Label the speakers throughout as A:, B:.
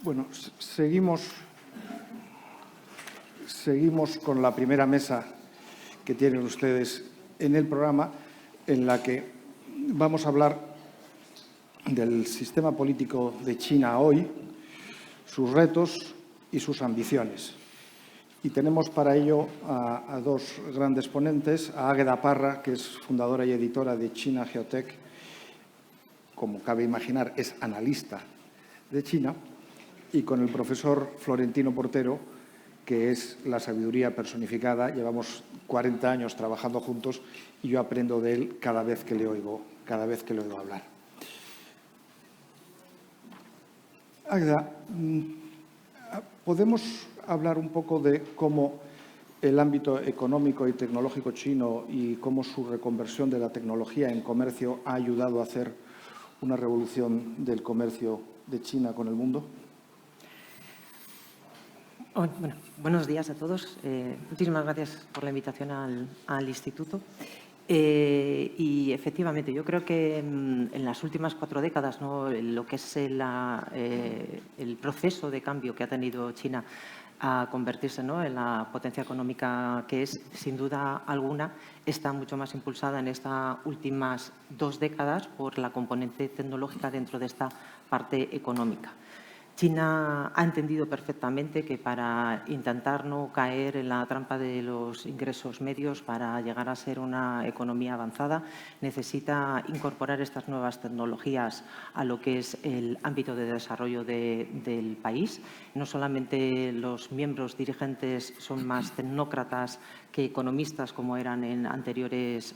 A: Bueno, seguimos con la primera mesa que tienen ustedes en el programa, en la que vamos a hablar del sistema político de China hoy, sus retos y sus ambiciones. Y tenemos para ello a dos grandes ponentes, a Águeda Parra, que es fundadora y editora de China Geotech, como cabe imaginar, es analista de China, y con el profesor Florentino Portero, que es la sabiduría personificada. Llevamos 40 años trabajando juntos y yo aprendo de él cada vez que le oigo hablar. Águeda, ¿podemos hablar un poco de cómo el ámbito económico y tecnológico chino y cómo su reconversión de la tecnología en comercio ha ayudado a hacer una revolución del comercio de China con el mundo?
B: Bueno, buenos días a todos. Muchísimas gracias por la invitación al Instituto. Y efectivamente, yo creo que en las últimas 4 décadas, ¿no?, lo que es el proceso de cambio que ha tenido China a convertirse, ¿no?, en la potencia económica que es, sin duda alguna, está mucho más impulsada en estas últimas 2 décadas por la componente tecnológica dentro de esta parte económica. China ha entendido perfectamente que para intentar no caer en la trampa de los ingresos medios, para llegar a ser una economía avanzada, necesita incorporar estas nuevas tecnologías a lo que es el ámbito de desarrollo del país. No solamente los miembros dirigentes son más tecnócratas que economistas, como eran en anteriores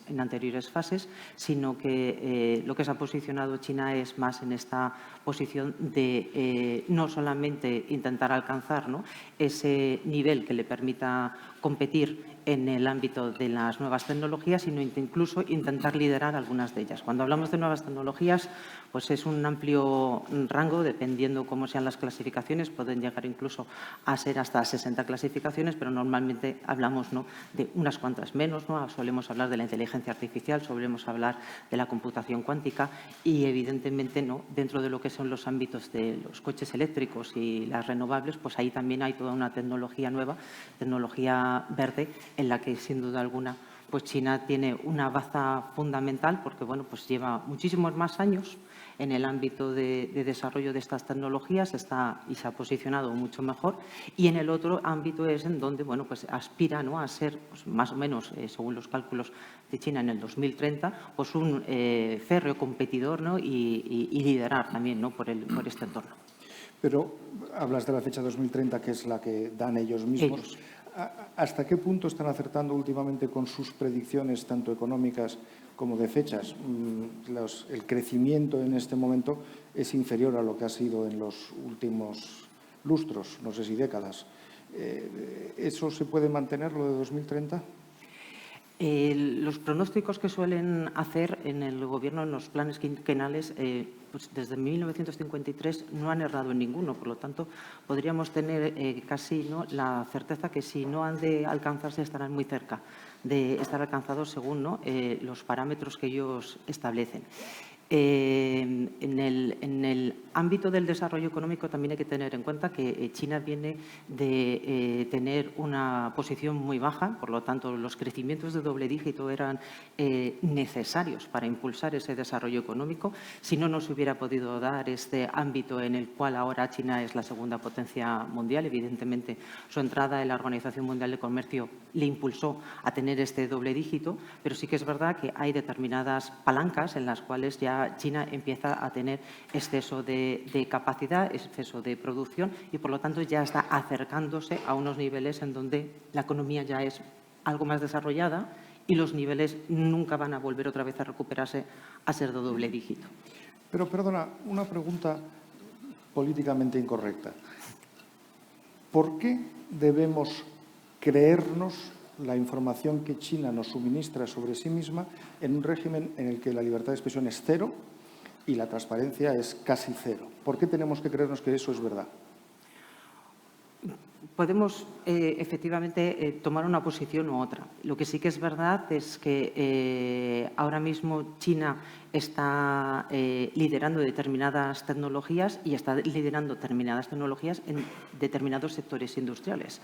B: fases, sino que lo que se ha posicionado China es más en esta posición de no solamente intentar alcanzar, ¿no?, ese nivel que le permita competir en el ámbito de las nuevas tecnologías, sino incluso intentar liderar algunas de ellas. Cuando hablamos de nuevas tecnologías, pues es un amplio rango, dependiendo cómo sean las clasificaciones, pueden llegar incluso a ser hasta 60 clasificaciones, pero normalmente hablamos, ¿no?, de unas cuantas menos, ¿no? Solemos hablar de la inteligencia artificial, solemos hablar de la computación cuántica y, evidentemente, ¿no?, dentro de lo que son los ámbitos de los coches eléctricos y las renovables, pues ahí también hay toda una tecnología nueva, tecnología verde, en la que, sin duda alguna, pues China tiene una baza fundamental porque, bueno, pues lleva muchísimos más años en el ámbito de desarrollo de estas tecnologías, y se ha posicionado mucho mejor, y en el otro ámbito es en donde, bueno, pues aspira, ¿no?, a ser, pues, más o menos, según los cálculos de China en el 2030, pues un férreo competidor, ¿no?, y liderar también, ¿no?, por este entorno.
A: Pero hablas de la fecha 2030, que es la que dan ellos mismos. ¿Hasta qué punto están acertando últimamente con sus predicciones, tanto económicas como de fechas? El crecimiento en este momento es inferior a lo que ha sido en los últimos lustros, no sé si décadas. ¿Eso se puede mantener, lo de 2030?
B: Los pronósticos que suelen hacer en el Gobierno, en los planes quinquenales, pues desde 1953 no han errado en ninguno. Por lo tanto, podríamos tener casi, ¿no?, la certeza que si no han de alcanzarse, estarán muy cerca de estar alcanzados según, ¿no?, los parámetros que ellos establecen. En el ámbito del desarrollo económico también hay que tener en cuenta que China viene de tener una posición muy baja, por lo tanto los crecimientos de doble dígito eran necesarios para impulsar ese desarrollo económico. Si no, no se hubiera podido dar este ámbito en el cual ahora China es la segunda potencia mundial. Evidentemente, su entrada en la Organización Mundial de Comercio le impulsó a tener este doble dígito, pero sí que es verdad que hay determinadas palancas en las cuales ya China empieza a tener exceso de capacidad, exceso de producción y, por lo tanto, ya está acercándose a unos niveles en donde la economía ya es algo más desarrollada y los niveles nunca van a volver otra vez a recuperarse a ser de doble dígito.
A: Pero, perdona, una pregunta políticamente incorrecta. ¿Por qué debemos creernos la información que China nos suministra sobre sí misma en un régimen en el que la libertad de expresión es cero y la transparencia es casi cero? ¿Por qué tenemos que creernos que eso es verdad?
B: Podemos efectivamente tomar una posición u otra. Lo que sí que es verdad es que ahora mismo China está liderando determinadas tecnologías y está liderando determinadas tecnologías en determinados sectores industriales.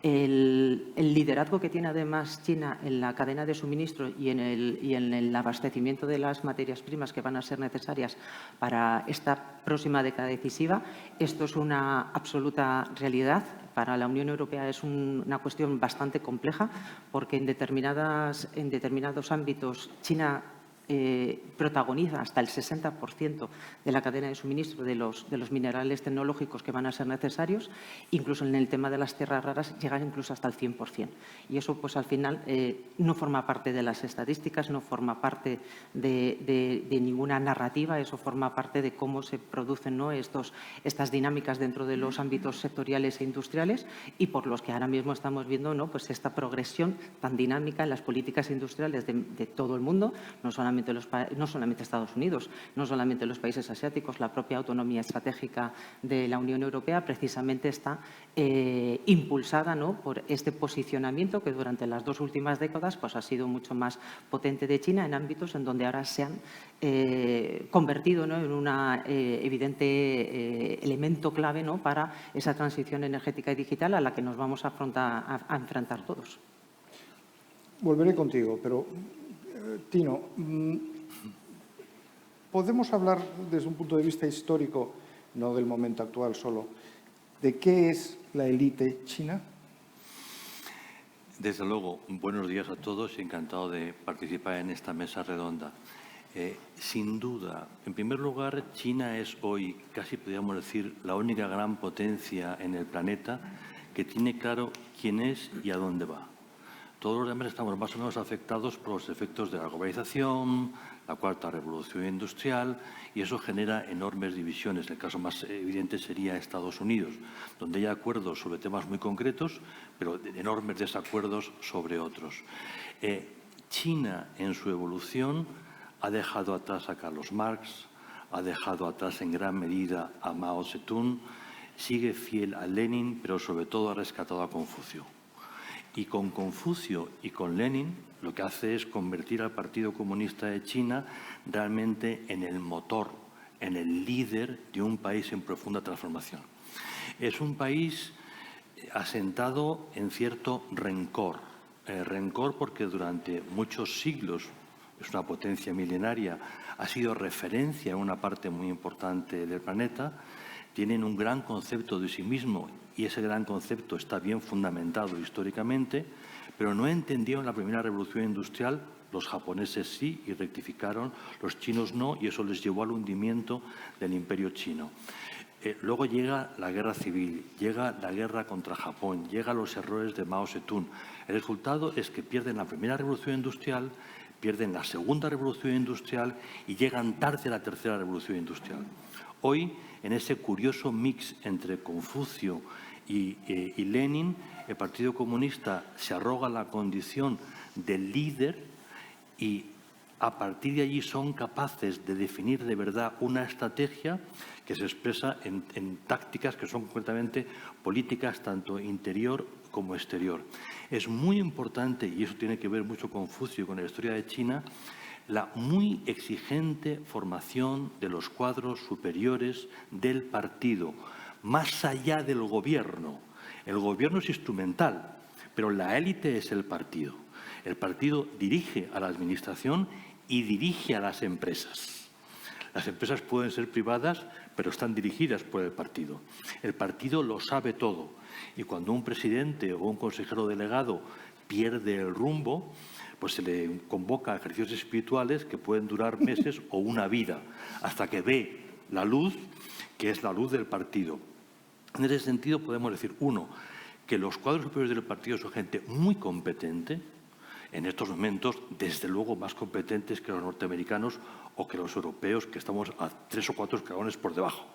B: El liderazgo que tiene además China en la cadena de suministro y en el abastecimiento de las materias primas que van a ser necesarias para esta próxima década decisiva, esto es una absoluta realidad. Para la Unión Europea es una cuestión bastante compleja porque en determinados ámbitos China protagoniza hasta el 60% de la cadena de suministro de los minerales tecnológicos que van a ser necesarios. Incluso en el tema de las tierras raras llegan incluso hasta el 100%. Y eso, pues al final, no forma parte de las estadísticas, no forma parte de ninguna narrativa, eso forma parte de cómo se producen, ¿no?, estas dinámicas dentro de los ámbitos sectoriales e industriales y por los que ahora mismo estamos viendo, ¿no?, pues esta progresión tan dinámica en las políticas industriales de todo el mundo, no solamente Estados Unidos, no solamente los países asiáticos, la propia autonomía estratégica de la Unión Europea precisamente está impulsada, ¿no?, por este posicionamiento que durante las 2 últimas décadas pues, ha sido mucho más potente de China en ámbitos en donde ahora se han convertido, ¿no?, en un evidente elemento clave, ¿no?, para esa transición energética y digital a la que nos vamos a enfrentar todos.
A: Volveré contigo, pero Tino, ¿podemos hablar desde un punto de vista histórico, no del momento actual solo, de qué es la élite china?
C: Desde luego, buenos días a todos y encantado de participar en esta mesa redonda. Sin duda, en primer lugar, China es hoy, casi podríamos decir, la única gran potencia en el planeta que tiene claro quién es y a dónde va. Todos los demás estamos más o menos afectados por los efectos de la globalización, la cuarta revolución industrial, y eso genera enormes divisiones. El caso más evidente sería Estados Unidos, donde hay acuerdos sobre temas muy concretos, pero enormes desacuerdos sobre otros. China, en su evolución, ha dejado atrás a Carlos Marx, ha dejado atrás en gran medida a Mao Zedong, sigue fiel a Lenin, pero sobre todo ha rescatado a Confucio. Y con Confucio y con Lenin lo que hace es convertir al Partido Comunista de China realmente en el motor, en el líder de un país en profunda transformación. Es un país asentado en cierto rencor. Rencor porque durante muchos siglos, es una potencia milenaria, ha sido referencia en una parte muy importante del planeta, tienen un gran concepto de sí mismo y ese gran concepto está bien fundamentado históricamente, pero no entendieron la primera revolución industrial, los japoneses sí y rectificaron, los chinos no, y eso les llevó al hundimiento del imperio chino. Luego llega la guerra civil, llega la guerra contra Japón, llegan los errores de Mao Zedong. El resultado es que pierden la primera revolución industrial, pierden la segunda revolución industrial y llegan tarde a la tercera revolución industrial. Hoy, en ese curioso mix entre Confucio y Lenin, el Partido Comunista se arroga la condición de líder y a partir de allí son capaces de definir de verdad una estrategia que se expresa en tácticas que son completamente políticas, tanto interior como exterior. Es muy importante, y eso tiene que ver mucho Confucio con la historia de China, la muy exigente formación de los cuadros superiores del partido, más allá del gobierno. El gobierno es instrumental, pero la élite es el partido. El partido dirige a la administración y dirige a las empresas. Las empresas pueden ser privadas, pero están dirigidas por el partido. El partido lo sabe todo. Y cuando un presidente o un consejero delegado pierde el rumbo, pues se le convoca a ejercicios espirituales que pueden durar meses o una vida, hasta que ve la luz, que es la luz del partido. En ese sentido podemos decir, uno, que los cuadros superiores del partido son gente muy competente, en estos momentos, desde luego, más competentes que los norteamericanos o que los europeos, que estamos a 3 o 4 escalones por debajo.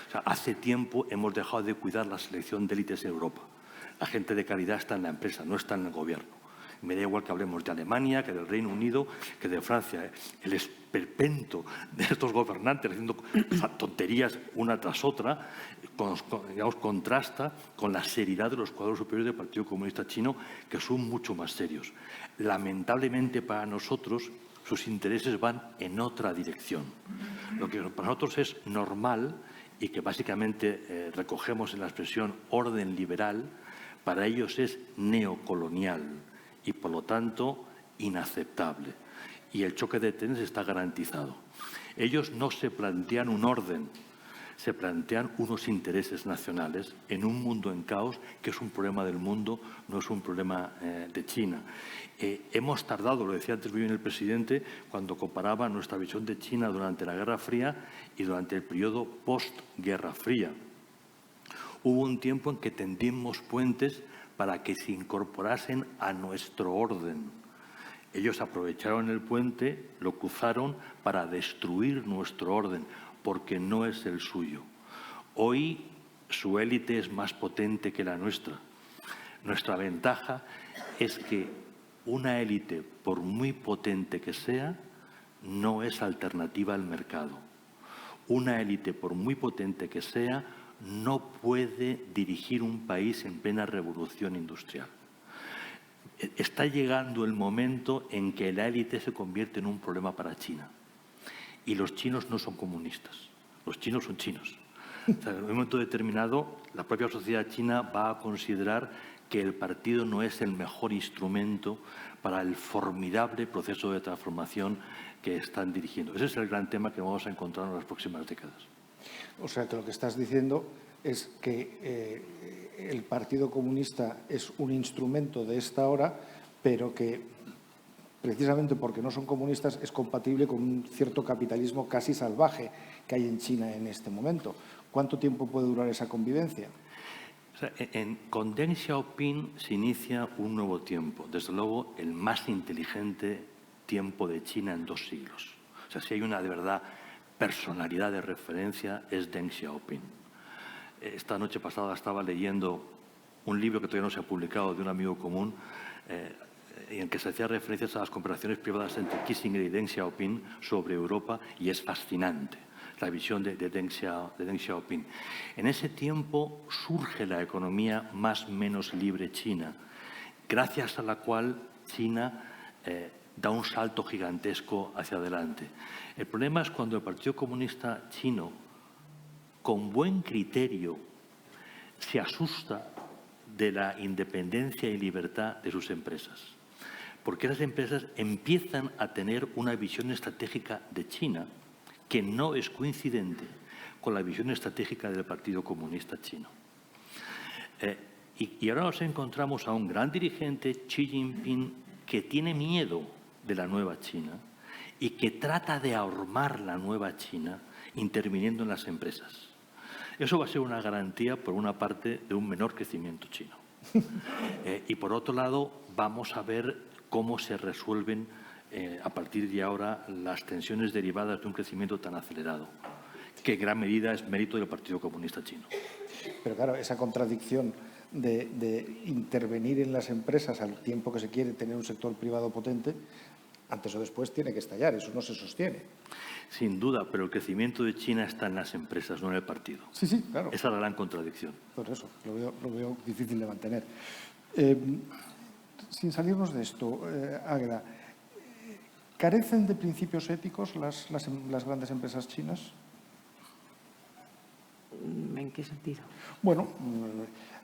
C: O sea, hace tiempo hemos dejado de cuidar la selección de élites en Europa. La gente de calidad está en la empresa, no está en el gobierno. Me da igual que hablemos de Alemania, que del Reino Unido, que de Francia. El esperpento de estos gobernantes haciendo tonterías una tras otra, digamos, contrasta con la seriedad de los cuadros superiores del Partido Comunista Chino, que son mucho más serios. Lamentablemente para nosotros, sus intereses van en otra dirección. Lo que para nosotros es normal y que básicamente recogemos en la expresión orden liberal, para ellos es neocolonial y, por lo tanto, inaceptable. Y el choque de trenes está garantizado. Ellos no se plantean un orden, se plantean unos intereses nacionales en un mundo en caos, que es un problema del mundo, no es un problema de China. Hemos tardado, lo decía antes muy bien el presidente, cuando comparaba nuestra visión de China durante la Guerra Fría y durante el periodo post-Guerra Fría. Hubo un tiempo en que tendimos puentes para que se incorporasen a nuestro orden. Ellos aprovecharon el puente, lo cruzaron para destruir nuestro orden, porque no es el suyo. Hoy su élite es más potente que la nuestra. Nuestra ventaja es que una élite, por muy potente que sea, no es alternativa al mercado. Una élite, por muy potente que sea, no puede dirigir un país en plena revolución industrial. Está llegando el momento en que la élite se convierte en un problema para China. Y los chinos no son comunistas, los chinos son chinos. O sea, en un momento determinado, la propia sociedad china va a considerar que el partido no es el mejor instrumento para el formidable proceso de transformación que están dirigiendo. Ese es el gran tema que vamos a encontrar en las próximas décadas.
A: O sea, que lo que estás diciendo es que el Partido Comunista es un instrumento de esta hora, pero que precisamente porque no son comunistas es compatible con un cierto capitalismo casi salvaje que hay en China en este momento. ¿Cuánto tiempo puede durar esa convivencia?
C: O sea, con Deng Xiaoping se inicia un nuevo tiempo, desde luego el más inteligente tiempo de China en 2 siglos. O sea, si hay una de verdad personalidad de referencia es Deng Xiaoping. Esta noche pasada estaba leyendo un libro que todavía no se ha publicado de un amigo común en el que se hacía referencias a las conversaciones privadas entre Kissinger y Deng Xiaoping sobre Europa, y es fascinante la visión de Deng Xiaoping. En ese tiempo surge la economía más o menos libre china, gracias a la cual China da un salto gigantesco hacia adelante. El problema es cuando el Partido Comunista Chino, con buen criterio, se asusta de la independencia y libertad de sus empresas. Porque esas empresas empiezan a tener una visión estratégica de China que no es coincidente con la visión estratégica del Partido Comunista Chino. Y ahora nos encontramos a un gran dirigente, Xi Jinping, que tiene miedo de la nueva China y que trata de ahormar la nueva China interviniendo en las empresas. Eso va a ser una garantía, por una parte, de un menor crecimiento chino. Y por otro lado, vamos a ver cómo se resuelven a partir de ahora las tensiones derivadas de un crecimiento tan acelerado, que en gran medida es mérito del Partido Comunista Chino.
A: Pero claro, esa contradicción de intervenir en las empresas al tiempo que se quiere tener un sector privado potente, antes o después tiene que estallar, eso no se sostiene.
C: Sin duda, pero el crecimiento de China está en las empresas, no en el partido.
A: Sí, sí, claro.
C: Esa es la gran contradicción.
A: Por eso, lo veo difícil de mantener. Sin salirnos de esto, Águeda, ¿carecen de principios éticos las grandes empresas chinas?
B: ¿En qué sentido?
A: Bueno,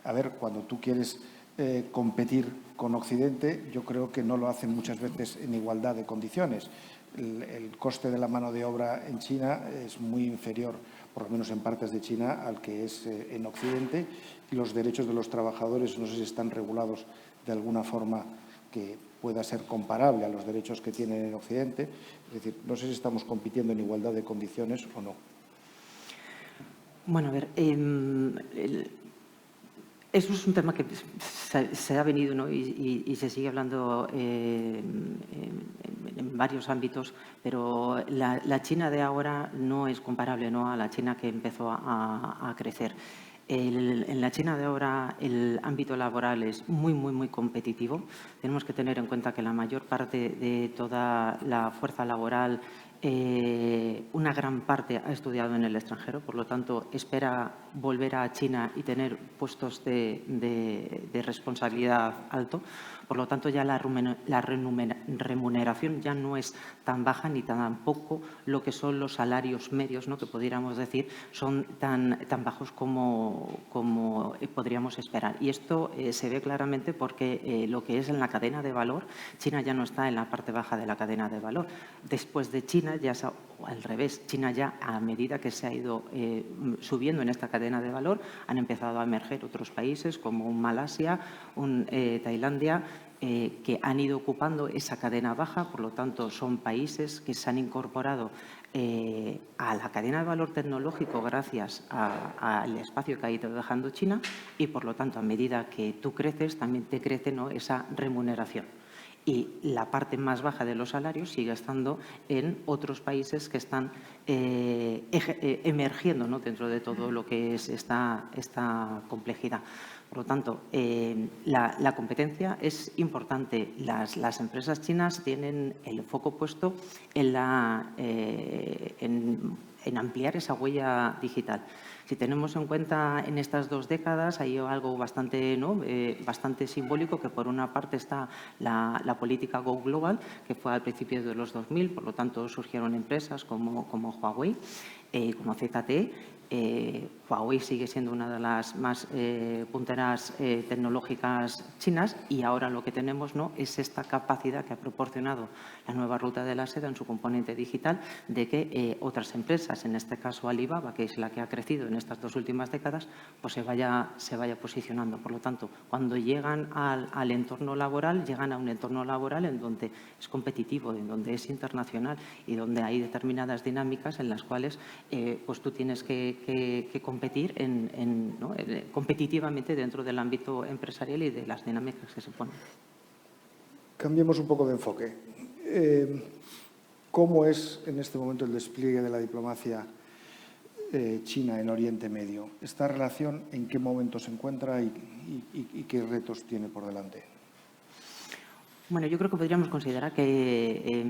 A: a ver, cuando tú quieres competir con Occidente, yo creo que no lo hacen muchas veces en igualdad de condiciones. El coste de la mano de obra en China es muy inferior, por lo menos en partes de China, al que es en Occidente, y los derechos de los trabajadores no sé si están regulados de alguna forma que pueda ser comparable a los derechos que tienen en Occidente. Es decir, no sé si estamos compitiendo en igualdad de condiciones o no.
B: Bueno, a ver, eso es un tema que se ha venido, ¿no? y se sigue hablando en varios ámbitos, pero la China de ahora no es comparable, ¿no?, a la China que empezó a crecer. En la China de ahora el ámbito laboral es muy competitivo. Tenemos que tener en cuenta que la mayor parte de toda la fuerza laboral, una gran parte ha estudiado en el extranjero, por lo tanto espera volver a China y tener puestos de responsabilidad alto. Por lo tanto, ya la remuneración ya no es tan baja ni tampoco lo que son los salarios medios, ¿no?, que pudiéramos decir son tan bajos como podríamos esperar. Y esto se ve claramente porque lo que es en la cadena de valor, China ya no está en la parte baja de la cadena de valor. Después de China, al revés, China ya, a medida que se ha ido subiendo en esta cadena de valor, han empezado a emerger otros países como Malasia, Tailandia, que han ido ocupando esa cadena baja. Por lo tanto, son países que se han incorporado a la cadena de valor tecnológico gracias al espacio que ha ido dejando China y, por lo tanto, a medida que tú creces, también te crece, ¿no?, esa remuneración. Y la parte más baja de los salarios sigue estando en otros países que están emergiendo, ¿no?, dentro de todo lo que es esta complejidad. Por lo tanto, la competencia es importante. Las empresas chinas tienen el foco puesto en ampliar esa huella digital. Si tenemos en cuenta en estas 2 décadas, hay algo bastante simbólico, que por una parte está la política Go Global, que fue al principio de los 2000, por lo tanto surgieron empresas como Huawei, como ZTE. Huawei sigue siendo una de las más punteras tecnológicas chinas, y ahora lo que tenemos, ¿no?, es esta capacidad que ha proporcionado la nueva ruta de la seda en su componente digital, de que otras empresas, en este caso Alibaba, que es la que ha crecido en estas 2 últimas décadas, pues se vaya posicionando. Por lo tanto, cuando llegan al entorno laboral, llegan a un entorno laboral en donde es competitivo, en donde es internacional y donde hay determinadas dinámicas en las cuales pues tú tienes que competir competitivamente dentro del ámbito empresarial y de las dinámicas que se ponen.
A: Cambiemos un poco de enfoque. ¿Cómo es en este momento el despliegue de la diplomacia china en Oriente Medio? ¿Esta relación en qué momento se encuentra y qué retos tiene por delante?
B: Bueno, yo creo que podríamos considerar que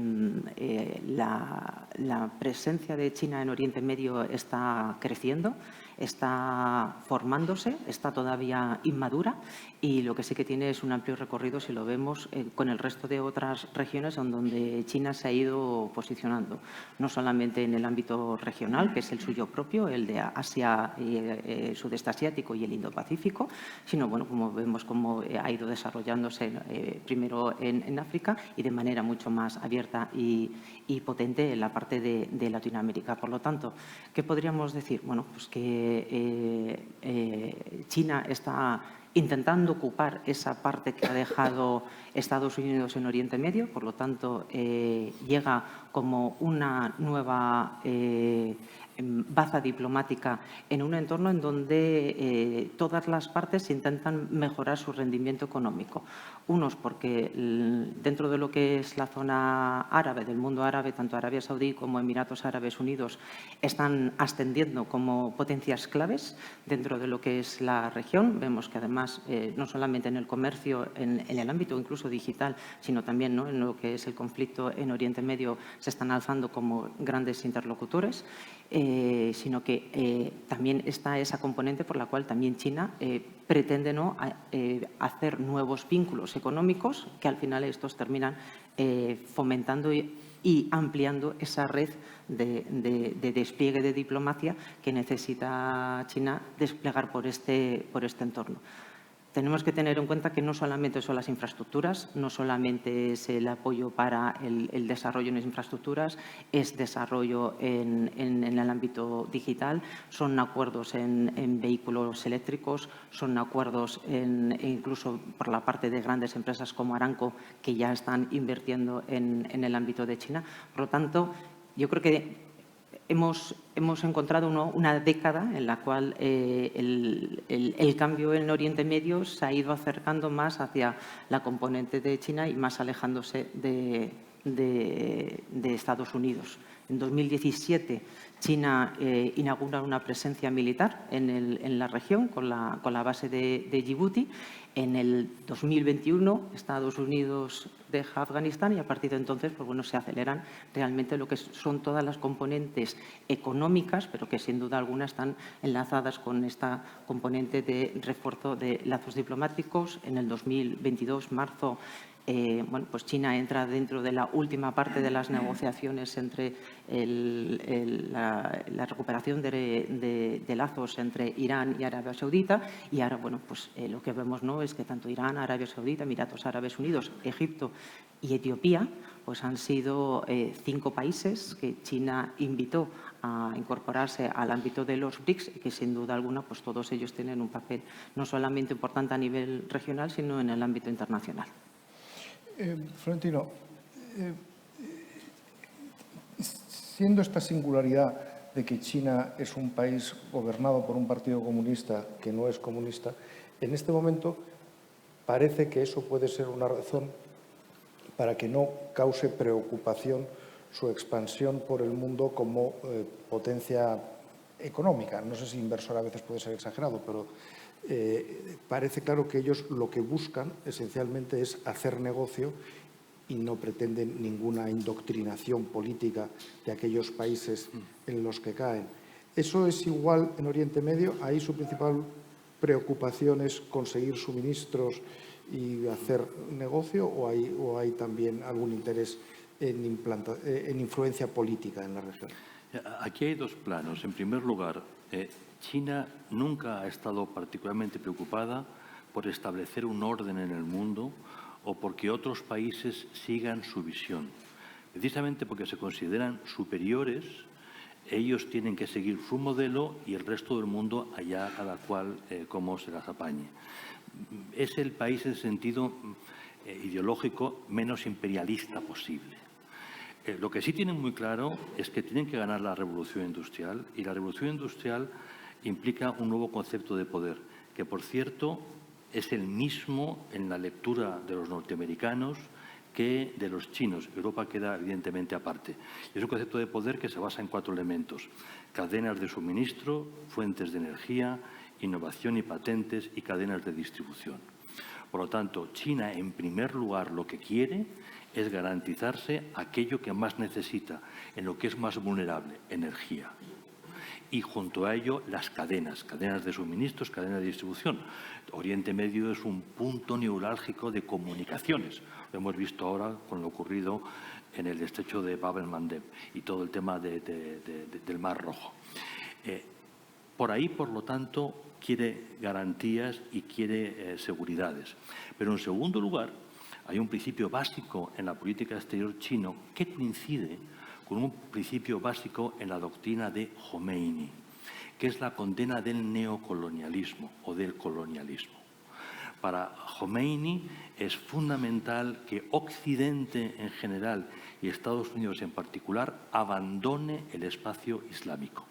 B: la presencia de China en Oriente Medio está creciendo, está formándose, está todavía inmadura, y lo que sí que tiene es un amplio recorrido si lo vemos con el resto de otras regiones en donde China se ha ido posicionando, no solamente en el ámbito regional, que es el suyo propio, el de Asia, Sudeste Asiático y el Indo-Pacífico, sino, bueno, como vemos cómo ha ido desarrollándose primero en África y de manera mucho más abierta y potente en la parte de Latinoamérica. Por lo tanto, ¿qué podríamos decir? Bueno, pues que China está intentando ocupar esa parte que ha dejado Estados Unidos en Oriente Medio. Por lo tanto, llega como una nueva baza diplomática en un entorno en donde todas las partes intentan mejorar su rendimiento económico. Unos porque dentro de lo que es la zona árabe, del mundo árabe, tanto Arabia Saudí como Emiratos Árabes Unidos están ascendiendo como potencias claves dentro de lo que es la región. Vemos que además no solamente en el comercio, en el ámbito incluso digital, sino también, ¿no?, en lo que es el conflicto en Oriente Medio, se están alzando como grandes interlocutores. Sino que también está esa componente por la cual también China pretende, ¿no?, hacer nuevos vínculos económicos, que al final estos terminan fomentando y ampliando esa red de despliegue de diplomacia que necesita China desplegar por este entorno. Tenemos que tener en cuenta que no solamente son las infraestructuras, no solamente es el apoyo para el desarrollo en las infraestructuras, es desarrollo en el ámbito digital, son acuerdos en vehículos eléctricos, son acuerdos incluso por la parte de grandes empresas como Aramco, que ya están invirtiendo en el ámbito de China. Por lo tanto, yo creo que hemos encontrado una década en la cual el cambio en Oriente Medio se ha ido acercando más hacia la componente de China y más alejándose de Estados Unidos. En 2017, China inaugura una presencia militar en la región con la base de Djibouti. En el 2021, Estados Unidos deja Afganistán y a partir de entonces pues bueno, se aceleran realmente lo que son todas las componentes económicas, pero que sin duda alguna están enlazadas con esta componente de refuerzo de lazos diplomáticos. En el 2022, marzo, bueno, pues China entra dentro de la última parte de las negociaciones entre la recuperación de lazos entre Irán y Arabia Saudita y ahora bueno, pues, lo que vemos ¿no? es que tanto Irán, Arabia Saudita, Emiratos Árabes Unidos, Egipto y Etiopía pues han sido 5 países que China invitó a incorporarse al ámbito de los BRICS y que sin duda alguna pues todos ellos tienen un papel no solamente importante a nivel regional sino en el ámbito internacional.
A: Florentino, siendo esta singularidad de que China es un país gobernado por un partido comunista que no es comunista, en este momento parece que eso puede ser una razón para que no cause preocupación su expansión por el mundo como potencia económica. No sé si inversora a veces puede ser exagerado, pero parece claro que ellos lo que buscan esencialmente es hacer negocio y no pretenden ninguna indoctrinación política de aquellos países en los que caen. ¿Eso es igual en Oriente Medio? ¿Ahí su principal preocupación es conseguir suministros y hacer negocio o hay también algún interés en influencia política en la región?
C: Aquí hay 2 planos. En primer lugar, China nunca ha estado particularmente preocupada por establecer un orden en el mundo o porque otros países sigan su visión. Precisamente porque se consideran superiores, ellos tienen que seguir su modelo y el resto del mundo allá cada cual como se las apañe. Es el país en sentido ideológico menos imperialista posible. Lo que sí tienen muy claro es que tienen que ganar la revolución industrial y la revolución industrial implica un nuevo concepto de poder, que por cierto es el mismo en la lectura de los norteamericanos que de los chinos. Europa queda evidentemente aparte. Es un concepto de poder que se basa en 4 elementos: cadenas de suministro, fuentes de energía, innovación y patentes y cadenas de distribución. Por lo tanto, China en primer lugar lo que quiere es garantizarse aquello que más necesita, en lo que es más vulnerable, energía. Y junto a ello las cadenas de suministros, cadenas de distribución. Oriente Medio es un punto neurálgico de comunicaciones. Lo hemos visto ahora con lo ocurrido en el estrecho de Bab el-Mandeb y todo el tema del Mar Rojo. Por ahí, por lo tanto, quiere garantías y quiere seguridades. Pero en segundo lugar, hay un principio básico en la política exterior chino que coincide con un principio básico en la doctrina de Jomeini, que es la condena del neocolonialismo o del colonialismo. Para Jomeini es fundamental que Occidente en general y Estados Unidos en particular abandone el espacio islámico.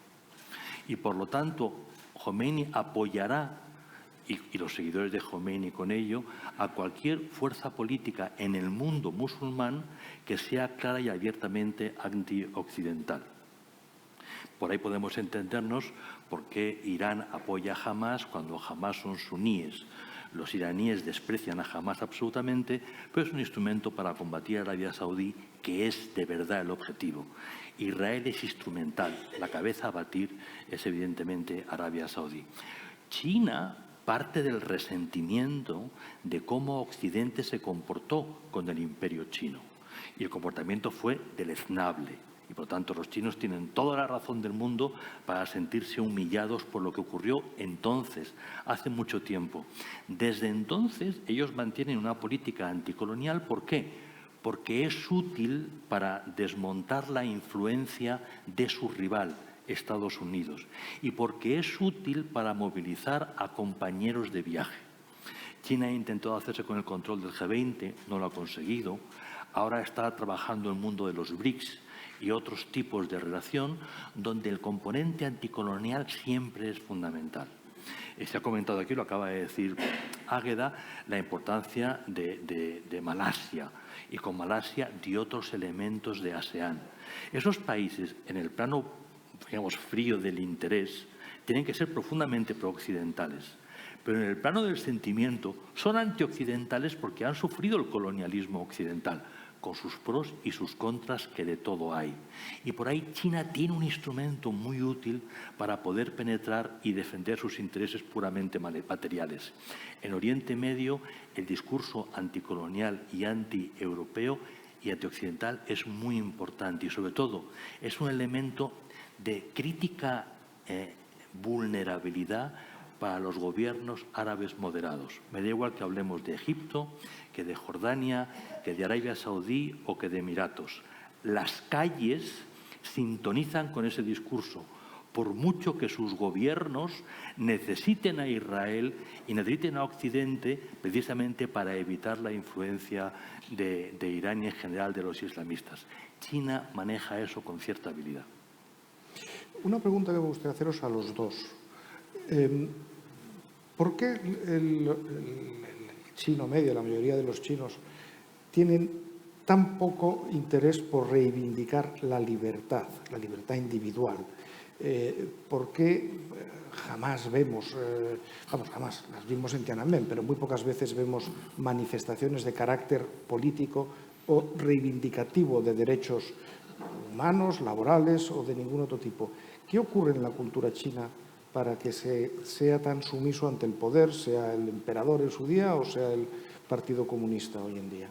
C: Y por lo tanto, Jomeini apoyará, y los seguidores de Jomeini con ello, a cualquier fuerza política en el mundo musulmán que sea clara y abiertamente antioccidental. Por ahí podemos entendernos por qué Irán apoya a Hamás cuando Hamás son suníes. Los iraníes desprecian a Hamás absolutamente, pero es un instrumento para combatir a Arabia Saudí, que es de verdad el objetivo. Israel es instrumental, la cabeza a batir es evidentemente Arabia Saudí. China parte del resentimiento de cómo Occidente se comportó con el imperio chino. Y el comportamiento fue deleznable. Y por tanto los chinos tienen toda la razón del mundo para sentirse humillados por lo que ocurrió entonces, hace mucho tiempo. Desde entonces ellos mantienen una política anticolonial. ¿Por qué? Porque es útil para desmontar la influencia de su rival, Estados Unidos, y porque es útil para movilizar a compañeros de viaje. China ha intentado hacerse con el control del G20, no lo ha conseguido. Ahora está trabajando en el mundo de los BRICS y otros tipos de relación donde el componente anticolonial siempre es fundamental. Se ha comentado aquí, lo acaba de decir Águeda, la importancia de Malasia y con Malasia de otros elementos de ASEAN. Esos países, en el plano, digamos, frío del interés, tienen que ser profundamente prooccidentales. Pero en el plano del sentimiento son antioccidentales porque han sufrido el colonialismo occidental, con sus pros y sus contras que de todo hay. Y por ahí China tiene un instrumento muy útil para poder penetrar y defender sus intereses puramente materiales. En Oriente Medio, el discurso anticolonial y anti-europeo y antioccidental es muy importante y, sobre todo, es un elemento de crítica vulnerabilidad para los gobiernos árabes moderados. Me da igual que hablemos de Egipto, que de Jordania, que de Arabia Saudí o que de Emiratos. Las calles sintonizan con ese discurso, por mucho que sus gobiernos necesiten a Israel y necesiten a Occidente precisamente para evitar la influencia de Irán y en general de los islamistas. China maneja eso con cierta habilidad.
A: Una pregunta que me gustaría haceros a los dos. ¿Por qué el chino medio, la mayoría de los chinos, tienen tan poco interés por reivindicar la libertad individual? ¿Por qué jamás vemos, jamás, las vimos en Tiananmen, pero muy pocas veces vemos manifestaciones de carácter político o reivindicativo de derechos humanos, laborales o de ningún otro tipo? ¿Qué ocurre en la cultura china para que sea tan sumiso ante el poder, sea el emperador en su día o sea el Partido Comunista hoy en día?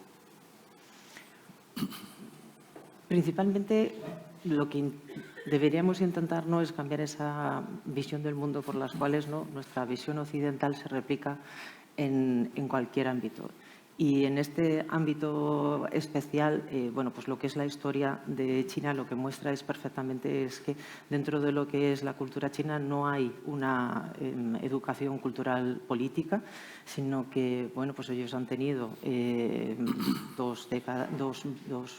B: Principalmente lo que deberíamos intentar no es cambiar esa visión del mundo por las cuales nuestra visión occidental se replica en cualquier ámbito. Y en este ámbito especial, bueno, pues lo que es la historia de China lo que muestra es que dentro de lo que es la cultura china no hay una educación cultural política, sino que, bueno, pues ellos han tenido dos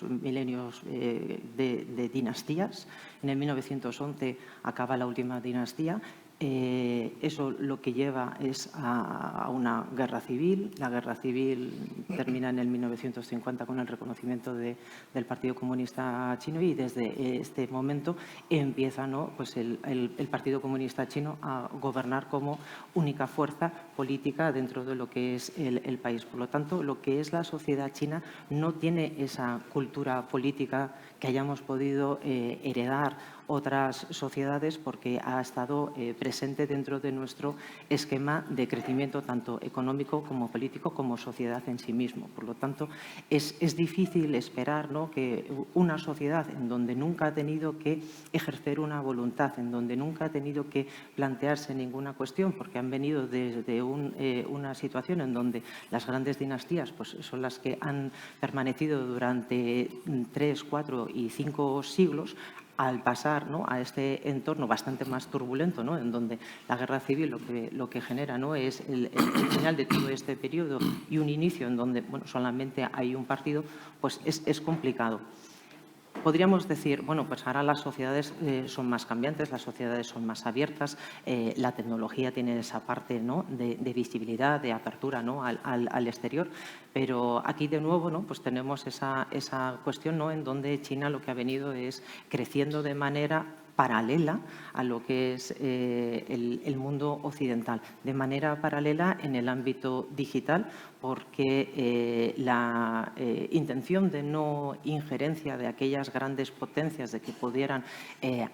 B: milenios de dinastías. En el 1911 acaba la última dinastía. Eso lo que lleva es a una guerra civil. La guerra civil termina en el 1950 con el reconocimiento del Partido Comunista Chino y desde este momento empieza pues el Partido Comunista Chino a gobernar como única fuerza política dentro de lo que es el país. Por lo tanto, lo que es la sociedad china no tiene esa cultura política que hayamos podido heredar otras sociedades porque ha estado presente dentro de nuestro esquema de crecimiento tanto económico como político como sociedad en sí mismo. Por lo tanto, es difícil esperar que una sociedad en donde nunca ha tenido que ejercer una voluntad, en donde nunca ha tenido que plantearse ninguna cuestión, porque han venido desde una situación en donde las grandes dinastías pues, son las que han permanecido durante 3, 4 y 5 siglos, al pasar a este entorno bastante más turbulento, en donde la guerra civil lo que genera es el final de todo este periodo y un inicio en donde solamente hay un partido, pues es complicado. Podríamos decir, bueno, pues ahora las sociedades son más cambiantes, las sociedades son más abiertas, la tecnología tiene esa parte de visibilidad, de apertura al exterior, pero aquí de nuevo pues tenemos esa cuestión en donde China lo que ha venido es creciendo de manera paralela a lo que es el mundo occidental, de manera paralela en el ámbito digital, porque la intención de no injerencia de aquellas grandes potencias de que pudieran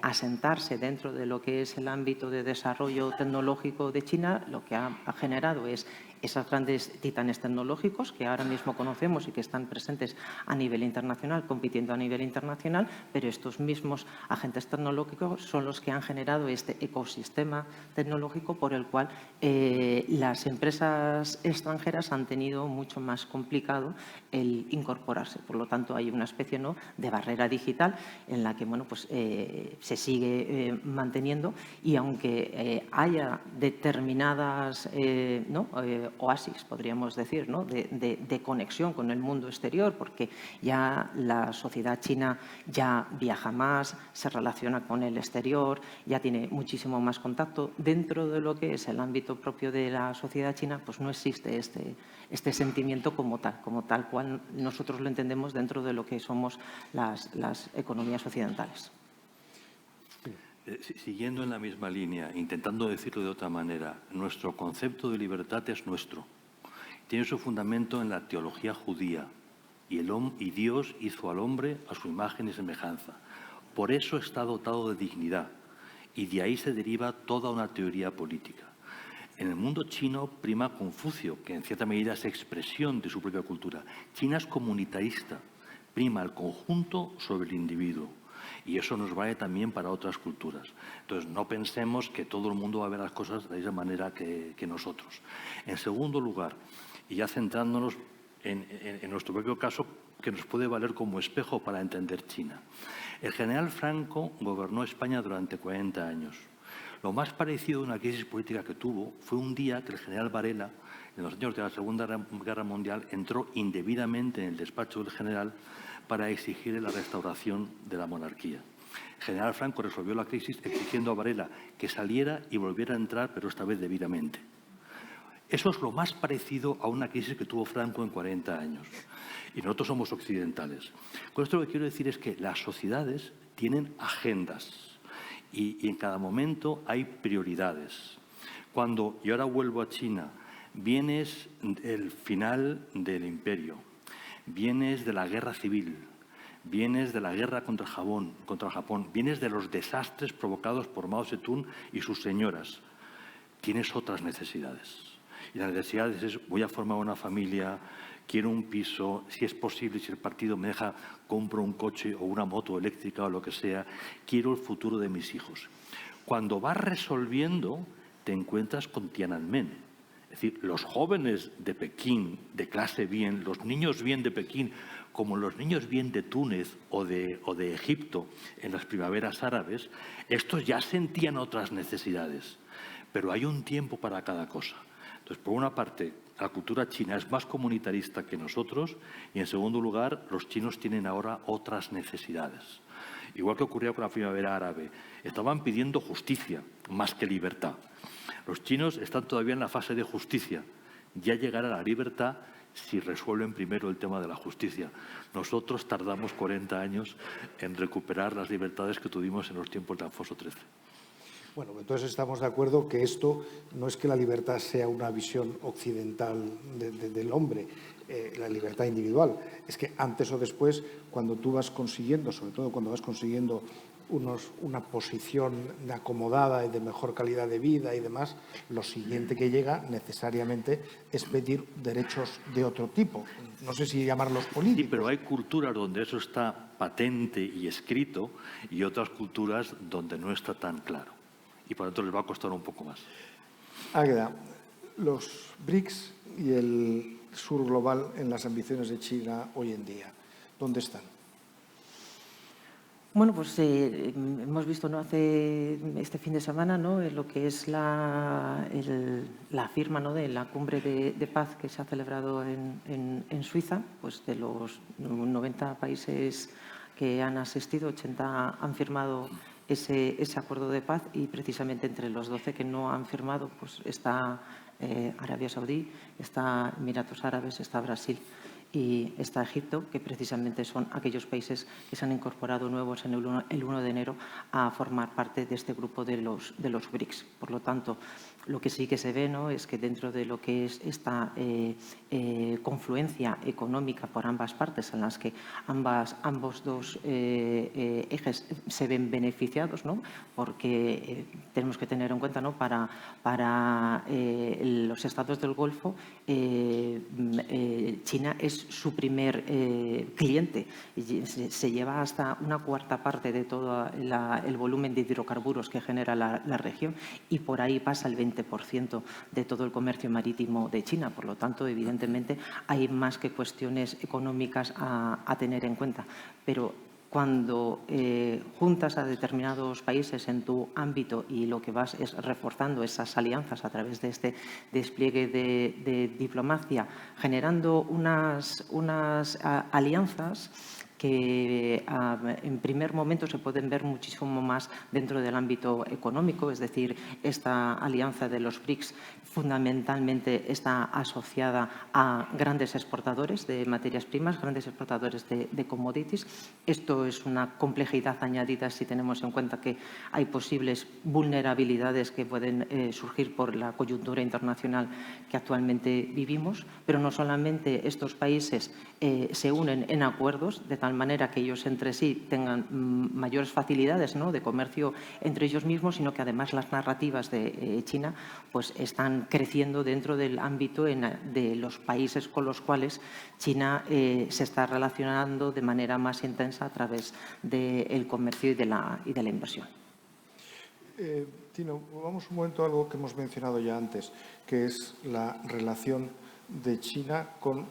B: asentarse dentro de lo que es el ámbito de desarrollo tecnológico de China, lo que ha generado es esos grandes titanes tecnológicos que ahora mismo conocemos y que están presentes a nivel internacional, compitiendo a nivel internacional, pero estos mismos agentes tecnológicos son los que han generado este ecosistema tecnológico por el cual las empresas extranjeras han tenido mucho más complicado el incorporarse. Por lo tanto, hay una especie de barrera digital en la que se sigue manteniendo y aunque haya determinadas oasis, podríamos decir, ¿no? de conexión con el mundo exterior, porque ya la sociedad china ya viaja más, se relaciona con el exterior, ya tiene muchísimo más contacto. Dentro de lo que es el ámbito propio de la sociedad china, pues no existe este sentimiento como tal cual nosotros lo entendemos dentro de lo que somos las economías occidentales.
C: Siguiendo en la misma línea, intentando decirlo de otra manera, nuestro concepto de libertad es nuestro. Tiene su fundamento en la teología judía y Dios hizo al hombre a su imagen y semejanza. Por eso está dotado de dignidad y de ahí se deriva toda una teoría política. En el mundo chino prima Confucio, que en cierta medida es expresión de su propia cultura. China es comunitarista, prima el conjunto sobre el individuo. Y eso nos vale también para otras culturas. Entonces, no pensemos que todo el mundo va a ver las cosas de esa manera que nosotros. En segundo lugar, y ya centrándonos en nuestro propio caso, que nos puede valer como espejo para entender China. El general Franco gobernó España durante 40 años. Lo más parecido a una crisis política que tuvo fue un día que el general Varela, en los años de la Segunda Guerra Mundial, entró indebidamente en el despacho del general para exigir la restauración de la monarquía. El general Franco resolvió la crisis exigiendo a Varela que saliera y volviera a entrar, pero esta vez debidamente. Eso es lo más parecido a una crisis que tuvo Franco en 40 años. Y nosotros somos occidentales. Con esto lo que quiero decir es que las sociedades tienen agendas y en cada momento hay prioridades. Cuando, y ahora vuelvo a China, vienes del final del imperio, vienes de la guerra civil, vienes de la guerra contra Japón, vienes de los desastres provocados por Mao Zedong y sus señoras, tienes otras necesidades. Y las necesidades es, voy a formar una familia, quiero un piso, si es posible, si el partido me deja, compro un coche o una moto eléctrica o lo que sea, quiero el futuro de mis hijos. Cuando vas resolviendo, te encuentras con Tiananmen. Es decir, los jóvenes de Pekín, de clase bien, los niños bien de Pekín, como los niños bien de Túnez o de Egipto en las primaveras árabes, estos ya sentían otras necesidades. Pero hay un tiempo para cada cosa. Entonces, por una parte, la cultura china es más comunitarista que nosotros y, en segundo lugar, los chinos tienen ahora otras necesidades. Igual que ocurría con la primavera árabe, estaban pidiendo justicia más que libertad. Los chinos están todavía en la fase de justicia. Ya llegará la libertad si resuelven primero el tema de la justicia. Nosotros tardamos 40 años en recuperar las libertades que tuvimos en los tiempos de Alfonso XIII.
A: Bueno, entonces estamos de acuerdo que esto no es que la libertad sea una visión occidental del hombre, la libertad individual. Es que antes o después, cuando tú vas consiguiendo, sobre todo cuando vas consiguiendo una posición acomodada y de mejor calidad de vida y demás, lo siguiente que llega necesariamente es pedir derechos de otro tipo. No sé si llamarlos políticos.
C: Sí, pero hay culturas donde eso está patente y escrito y otras culturas donde no está tan claro. Y por lo tanto les va a costar un poco más.
A: Águeda, los BRICS y el sur global en las ambiciones de China hoy en día, ¿dónde están?
B: Bueno, pues hemos visto, ¿no?, hace este fin de semana, ¿no?, lo que es la firma, ¿no?, de la cumbre de paz que se ha celebrado en Suiza. Pues de los 90 países que han asistido, 80 han firmado ese acuerdo de paz y precisamente entre los 12 que no han firmado pues está Arabia Saudí, está Emiratos Árabes, está Brasil y está Egipto, que precisamente son aquellos países que se han incorporado nuevos en el 1 de enero a formar parte de este grupo de los BRICS. Por lo tanto, lo que sí que se ve, ¿no?, es que dentro de lo que es esta confluencia económica por ambas partes, en las que ambos dos ejes se ven beneficiados, ¿no?, porque tenemos que tener en cuenta, ¿no?, para los estados del Golfo, China es su primer cliente. Se lleva hasta una cuarta parte de todo el volumen de hidrocarburos que genera la región y por ahí pasa el 20% de todo el comercio marítimo de China. Por lo tanto, evidentemente, hay más que cuestiones económicas a tener en cuenta. Pero cuando juntas a determinados países en tu ámbito y lo que vas es reforzando esas alianzas a través de este despliegue de diplomacia, generando unas alianzas que en primer momento se pueden ver muchísimo más dentro del ámbito económico, es decir, esta alianza de los BRICS fundamentalmente está asociada a grandes exportadores de materias primas, grandes exportadores de commodities. Esto es una complejidad añadida si tenemos en cuenta que hay posibles vulnerabilidades que pueden surgir por la coyuntura internacional que actualmente vivimos, pero no solamente estos países se unen en acuerdos de tal manera que ellos entre sí tengan mayores facilidades, ¿no?, de comercio entre ellos mismos, sino que además las narrativas de China pues están creciendo dentro del ámbito de los países con los cuales China se está relacionando de manera más intensa a través del comercio y de la inversión.
A: Tino, vamos un momento a algo que hemos mencionado ya antes, que es la relación de China con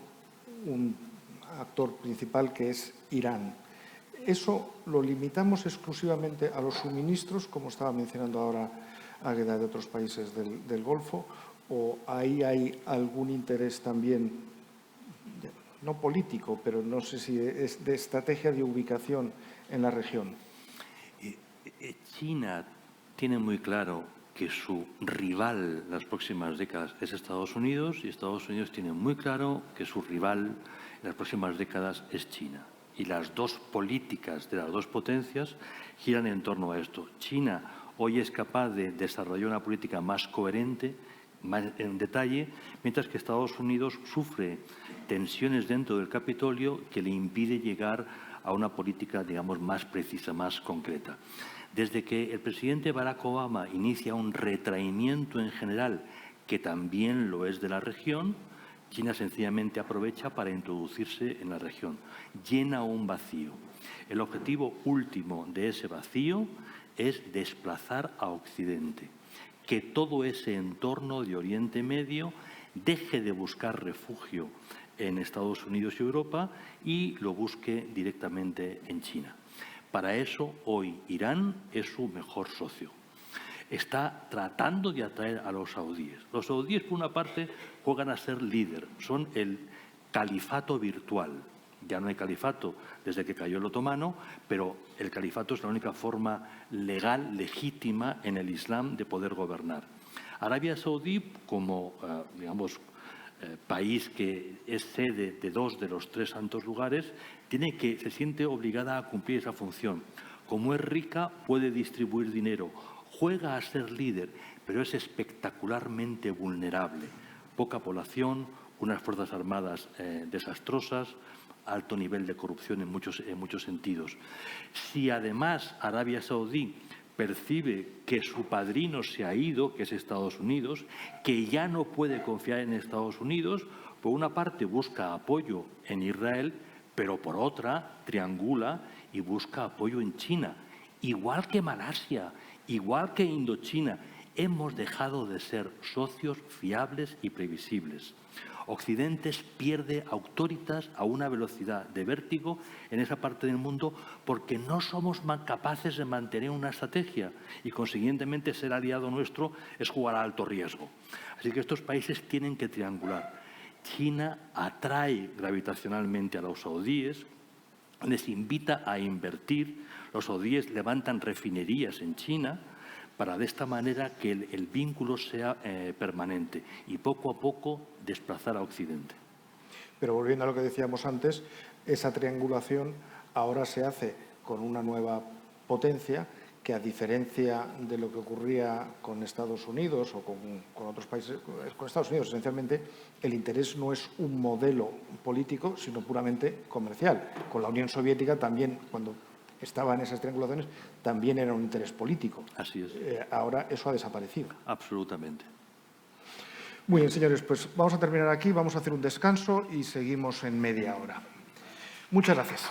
A: un actor principal que es Irán. ¿Eso lo limitamos exclusivamente a los suministros, como estaba mencionando ahora Águeda, de otros países del Golfo, o ahí hay algún interés también, no político, pero no sé si es de estrategia de ubicación en la región?
C: China tiene muy claro que su rival en las próximas décadas es Estados Unidos, y Estados Unidos tiene muy claro que su rival en las próximas décadas es China. Y las dos políticas de las dos potencias giran en torno a esto. China hoy es capaz de desarrollar una política más coherente, más en detalle, mientras que Estados Unidos sufre tensiones dentro del Capitolio que le impide llegar a una política, digamos, más precisa, más concreta. Desde que el presidente Barack Obama inicia un retraimiento en general, que también lo es de la región, China sencillamente aprovecha para introducirse en la región, llena un vacío. El objetivo último de ese vacío es desplazar a Occidente, que todo ese entorno de Oriente Medio deje de buscar refugio en Estados Unidos y Europa y lo busque directamente en China. Para eso, hoy Irán es su mejor socio. Está tratando de atraer a los saudíes. Los saudíes, por una parte, juegan a ser líder, son el califato virtual. Ya no hay califato desde que cayó el otomano, pero el califato es la única forma legal, legítima en el Islam de poder gobernar. Arabia Saudí, como país que es sede de 2 de los 3 santos lugares, se siente obligada a cumplir esa función. Como es rica, puede distribuir dinero, juega a ser líder, pero es espectacularmente vulnerable. Poca población, unas fuerzas armadas desastrosas, alto nivel de corrupción en muchos sentidos. Si además Arabia Saudí percibe que su padrino se ha ido, que es Estados Unidos, que ya no puede confiar en Estados Unidos, por una parte busca apoyo en Israel, pero por otra triangula y busca apoyo en China. Igual que Malasia, igual que Indochina, hemos dejado de ser socios fiables y previsibles. Occidente pierde autoritas a una velocidad de vértigo en esa parte del mundo porque no somos capaces de mantener una estrategia y, consiguientemente, ser aliado nuestro es jugar a alto riesgo. Así que estos países tienen que triangular. China atrae gravitacionalmente a los saudíes, les invita a invertir, los saudíes levantan refinerías en China, para de esta manera que el vínculo sea permanente y poco a poco desplazar a Occidente.
A: Pero volviendo a lo que decíamos antes, esa triangulación ahora se hace con una nueva potencia que, a diferencia de lo que ocurría con Estados Unidos o con otros países, con Estados Unidos esencialmente, el interés no es un modelo político, sino puramente comercial. Con la Unión Soviética también, cuando estaba en esas triangulaciones, también era un interés político.
C: Así es.
A: Ahora eso ha desaparecido.
C: Absolutamente.
A: Muy bien, señores, pues vamos a terminar aquí, vamos a hacer un descanso y seguimos en media hora. Muchas gracias.